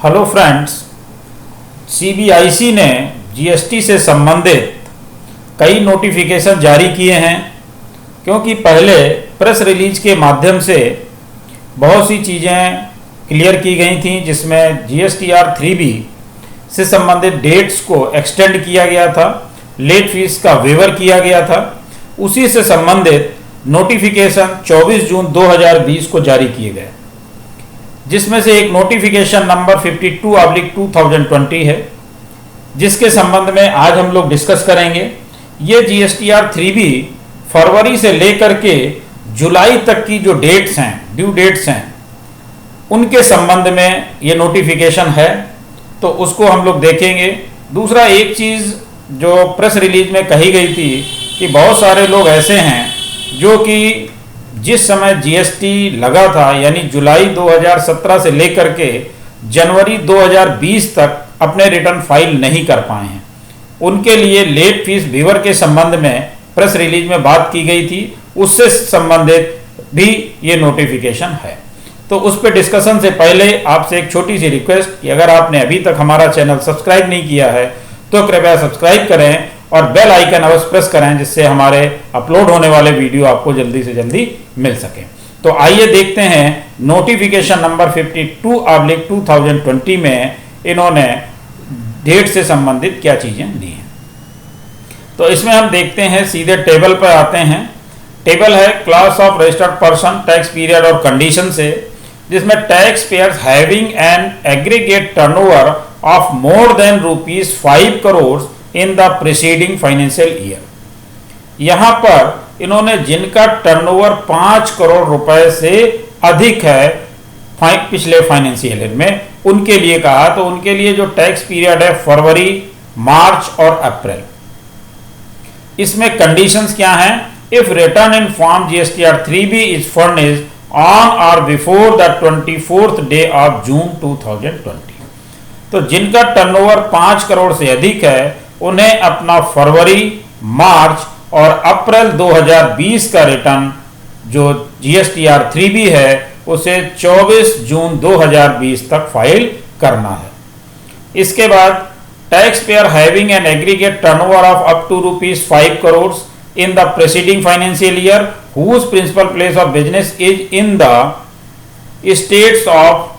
Hello friends, CBIC ने GST से संबंधित कई नोटिफिकेशन जारी किए हैं, क्योंकि पहले प्रेस रिलीज के माध्यम से बहुत सी चीज़ें क्लियर की गई थी, जिसमें जीएसटीआर 3B से संबंधित डेट्स को एक्सटेंड किया गया था, लेट फीस का वेवर किया गया था। उसी से संबंधित नोटिफिकेशन 24 जून 2020 को जारी किए गए, जिसमें से एक नोटिफिकेशन नंबर 52/2020 है, जिसके संबंध में आज हम लोग डिस्कस करेंगे। ये जीएसटीआर 3B फरवरी से लेकर के जुलाई तक की जो डेट्स हैं, ड्यू डेट्स हैं, उनके संबंध में ये नोटिफिकेशन है, तो उसको हम लोग देखेंगे। दूसरा, एक चीज़ जो प्रेस रिलीज में कही गई थी कि बहुत सारे लोग ऐसे हैं जो कि जिस समय जीएसटी लगा था, यानी जुलाई 2017 से लेकर के जनवरी 2020 तक अपने रिटर्न फाइल नहीं कर पाए हैं, उनके लिए लेट फीस वेवर के संबंध में प्रेस रिलीज में बात की गई थी। उससे संबंधित भी ये नोटिफिकेशन है। तो उस पर डिस्कशन से पहले आपसे एक छोटी सी रिक्वेस्ट कि अगर आपने अभी तक हमारा चैनल सब्सक्राइब नहीं किया है तो कृपया सब्सक्राइब करें और बेल आइकन अवश्य प्रेस करें, जिससे हमारे अपलोड होने वाले वीडियो आपको जल्दी से जल्दी मिल सके। तो आइए देखते हैं नोटिफिकेशन नंबर 52/2020 में इन्होंने डेट से संबंधित क्या चीज़ें दी हैं। तो इसमें हम देखते हैं, सीधे टेबल पर आते हैं। टेबल है class of registered person, tax period और कंडीशन से, जिसमें tax payers having an aggregate turnover of more than ₹5 crore in the preceding financial year. यहाँ पर इन्होंने जिनका टर्नओवर 5 करोड़ रुपए से अधिक है पिछले फाइनेंशियल ईयर में, उनके लिए कहा। तो उनके लिए जो टैक्स पीरियड है फरवरी, मार्च और अप्रैल। इसमें कंडीशंस क्या हैं? If return in form GSTR 3B is furnished on or before the 24th day of June 2020। तो जिनका टर्नओवर 5 करोड़ से अधिक है, उन्हें अपना फरवरी, मार्च और अप्रैल 2020 का रिटर्न जो जीएसटीआर 3B है उसे 24 जून 2020 तक फाइल करना है। इसके बाद tax payer having an aggregate turnover of up to ₹5 crore in the preceding financial year whose principal place of business is in the states of.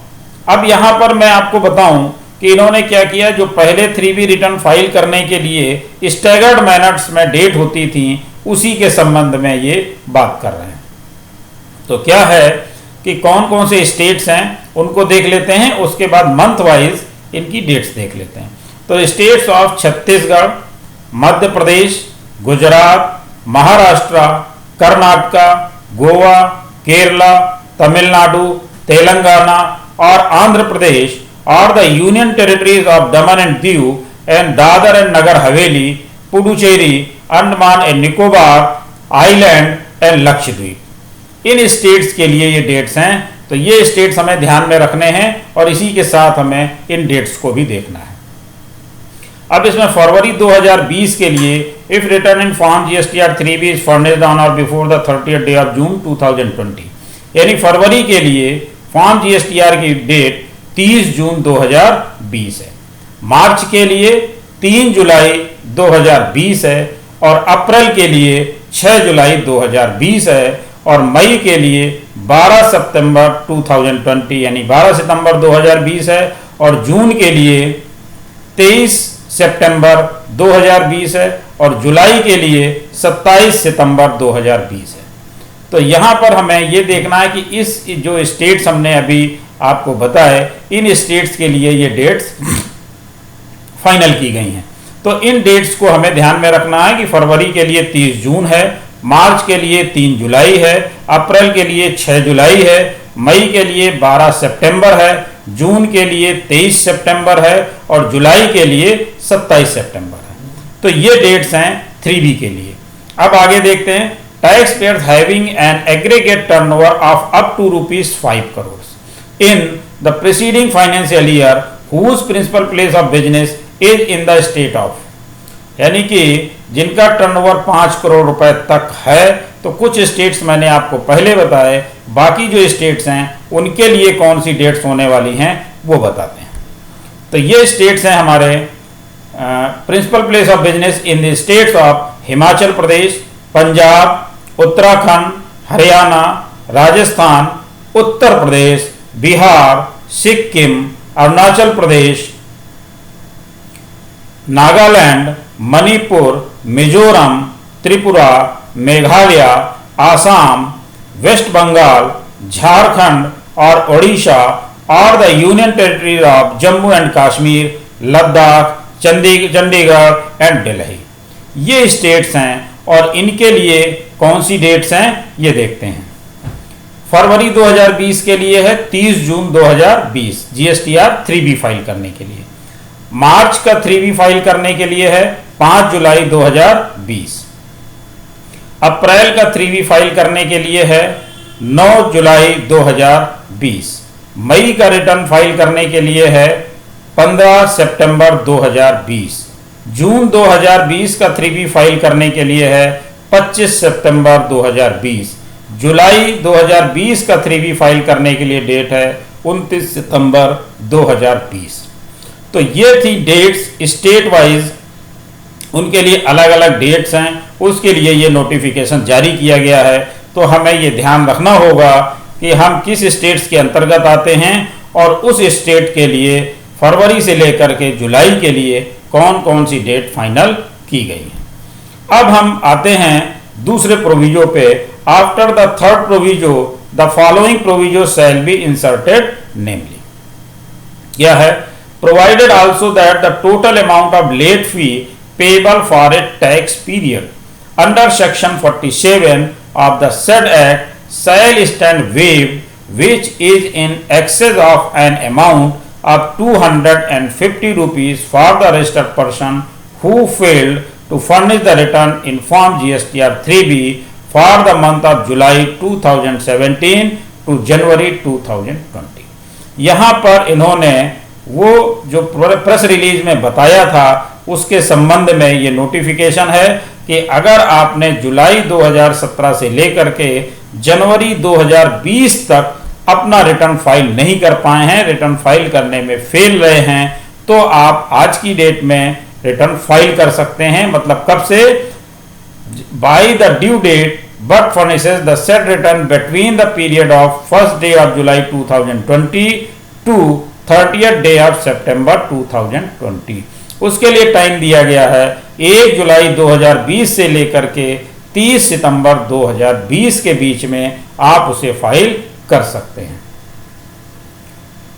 अब यहां पर मैं आपको बताऊं कि इन्होंने क्या किया, जो पहले 3B रिटर्न फाइल करने के लिए स्टैगर्ड मैनर्स में डेट होती थी, उसी के संबंध में ये बात कर रहे हैं। तो क्या है कि कौन कौन से स्टेट्स हैं उनको देख लेते हैं, उसके बाद मंथ वाइज इनकी डेट्स देख लेते हैं। तो स्टेट्स ऑफ छत्तीसगढ़, मध्य प्रदेश, गुजरात, महाराष्ट्र, कर्नाटका, गोवा, केरला, तमिलनाडु, तेलंगाना और आंध्र प्रदेश और the union territories of Daman and Diu and Dadar and Nagar Haveli, Puducherry, Andaman and Nicobar Island and Lakshadweep. In states के लिए ये डेट्स हैं। तो ये स्टेट्स हमें ध्यान में रखने हैं और इसी के साथ हमें इन डेट्स को भी देखना है। अब इसमें फरवरी 2020 के लिए if return in form GSTR 3B is furnished on or before the 30th day of June 2020, यानी फरवरी के लिए फॉर्म जीएसटीआर की डेट 30 जून 2020 है, मार्च के लिए 3 जुलाई 2020 है और अप्रैल के लिए 6 जुलाई 2020 है और मई के लिए 12 सितंबर 2020 यानी 12 सितंबर 2020 है और जून के लिए 23 सितंबर 2020 है और जुलाई के लिए 27 सितंबर 2020 है। तो यहाँ पर हमें ये देखना है कि इस जो स्टेट्स हमने अभी आपको बताए, इन स्टेट्स के लिए ये डेट्स फाइनल की गई हैं। तो इन डेट्स को हमें ध्यान में रखना है कि फरवरी के लिए 30 जून है, मार्च के लिए 3 जुलाई है, अप्रैल के लिए 6 जुलाई है, मई के लिए 12 सितंबर है, जून के लिए 23 सितंबर है और जुलाई के लिए 27 सितंबर है। तो ये डेट्स हैं 3B के लिए। अब आगे देखते हैं, tax payers having an aggregate turnover of up to ₹5 crore in the preceding financial year whose principal place of business is in the state of, यानी कि जिनका टर्नओवर 5 करोड़ रुपए तक है। तो कुछ स्टेट्स मैंने आपको पहले बताए, बाकी जो स्टेट्स हैं उनके लिए कौन सी डेट्स होने वाली हैं वो बताते हैं। तो ये स्टेट्स हैं हमारे principal place of business in the states of Himachal Pradesh, Punjab, Uttarakhand, Haryana, Rajasthan, Uttar Pradesh, Bihar, Sikkim, Arunachal Pradesh, Nagaland, Manipur, Mizoram, Tripura, Meghalaya, Assam, West Bengal, Jharkhand और ओडिशा और the union territory of Jammu and Kashmir, Ladakh, Chandigarh and Delhi. ये स्टेट्स हैं और इनके लिए कौन सी डेट्स हैं ये देखते हैं। फरवरी 2020 के लिए है 30 जून 2020 GSTR 3B फाइल करने के लिए। मार्च का 3B फाइल करने के लिए है 5 जुलाई 2020। अप्रैल का 3B फाइल करने के लिए है 9 जुलाई 2020। मई का रिटर्न फाइल करने के लिए है 15 सितंबर 2020। जून 2020 का 3B फाइल करने के लिए है 25 सितंबर 2020। जुलाई 2020 का 3B फाइल करने के लिए डेट है 29 सितंबर 2020। तो ये थी डेट्स स्टेट वाइज, उनके लिए अलग अलग डेट्स हैं, उसके लिए ये नोटिफिकेशन जारी किया गया है। तो हमें ये ध्यान रखना होगा कि हम किस स्टेट्स के अंतर्गत आते हैं और उस स्टेट के लिए फरवरी से लेकर के जुलाई के लिए कौन कौन सी डेट फाइनल की गई है। अब हम आते हैं दूसरे प्रोविजो पे। After the third proviso the following proviso shall be inserted, namely क्या है, provided also that the total amount of late fee payable for a tax period under section 47 of the said act shall stand waived which is in excess of an amount of 250 rupees for the registered person who failed to furnish the return in form GSTR 3B for the month of July 2017 to January 2020। यहाँ पर इन्होंने वो जो press release में बताया था उसके संबंध में ये नोटिफिकेशन है कि अगर आपने जुलाई 2017 से लेकर के जनवरी 2020 तक अपना रिटर्न फाइल नहीं कर पाए हैं, रिटर्न फाइल करने में फेल रहे हैं, तो आप आज की डेट में रिटर्न फाइल कर सकते हैं। मतलब कब से, by the due date but furnishes the said return between the period of 1st day of July 2020 to 30th day of September 2020। उसके लिए टाइम दिया गया है 1 जुलाई 2020 से लेकर के 30 सितंबर 2020 के बीच में आप उसे फाइल कर सकते हैं।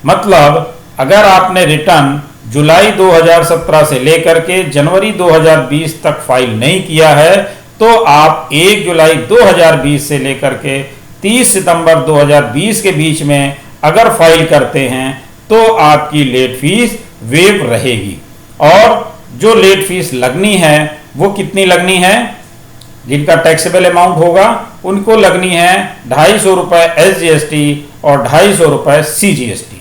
मतलब अगर आपने रिटर्न जुलाई 2017 से लेकर के जनवरी 2020 तक फाइल नहीं किया है तो आप 1 जुलाई 2020 से लेकर के 30 सितंबर 2020 के बीच में अगर फाइल करते हैं तो आपकी लेट फीस वेव रहेगी। और जो लेट फीस लगनी है वो कितनी लगनी है, जिनका टैक्सेबल अमाउंट होगा उनको लगनी है 250 रुपए SGST और 250 रुपए CGST।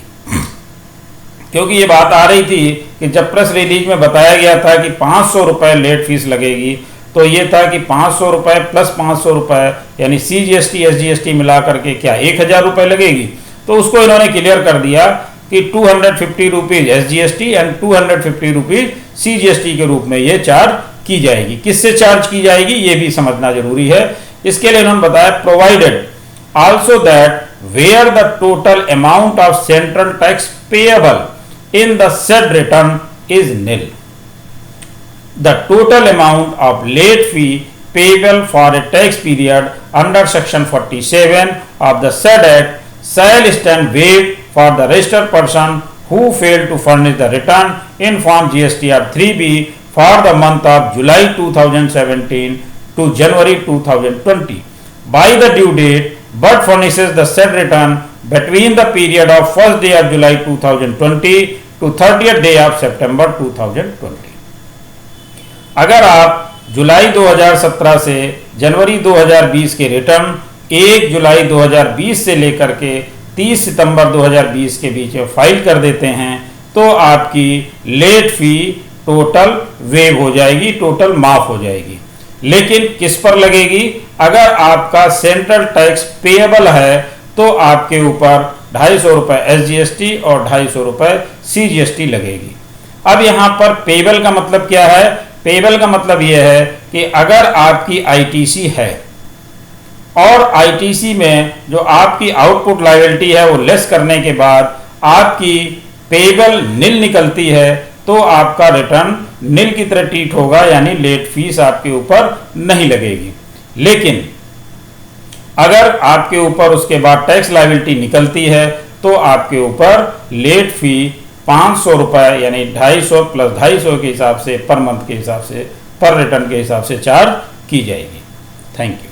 क्योंकि ये बात आ रही थी कि जब प्रेस रिलीज में बताया गया था कि 500 रुपए लेट फीस लगेगी, तो ये था कि 500 रुपए प्लस 500 रुपए यानी CGST SGST मिला करके क्या 1000 रुपए लगेगी। तो उसको इन्होंने क्लियर कर दिया कि 250 rupees SGST and 250 rupees CGST के रूप में ये चार्ज की जाएगी। किससे चार्ज की जाएगी ये भी समझना जरूरी है। इसके लिए इन्होंने बताया provided also that where the total amount of central tax payable in the said return is nil, the total amount of late fee payable for a tax period under section 47 of the said act shall stand waived for the registered person who failed to furnish the return in form GSTR 3B for the month of July 2017 to January 2020 by the due date but furnishes the said return between the period of 1st day of July 2020 to 30th day of September 2020। अगर आप जुलाई 2017 से जनवरी 2020 के return 1 जुलाई 2020 से लेकर के 30 सितंबर 2020 के बीच में file कर देते हैं तो आपकी लेट फी टोटल वेव हो जाएगी, टोटल माफ हो जाएगी। लेकिन किस पर लगेगी, अगर आपका सेंट्रल टैक्स पेएबल है तो आपके ऊपर 250 रुपये SGST और 250 रुपये CGST लगेगी। अब यहाँ पर पेबल का मतलब क्या है? पेबल का मतलब यह है कि अगर आपकी ITC है और ITC में जो आपकी आउटपुट लायबिलिटी है वो लेस करने के बाद आपकी पेबल नील निकलती है, तो आपका रिटर्न नील की तरह ट्रीट होगा, यानी लेट फीस आपके ऊपर नहीं लगेगी। लेकिन अगर आपके ऊपर उसके बाद टैक्स लायबिलिटी निकलती है तो आपके ऊपर लेट फी 500 रुपये यानी 250 प्लस 250 के हिसाब से पर मंथ के हिसाब से पर रिटर्न के हिसाब से चार्ज की जाएगी। Thank you.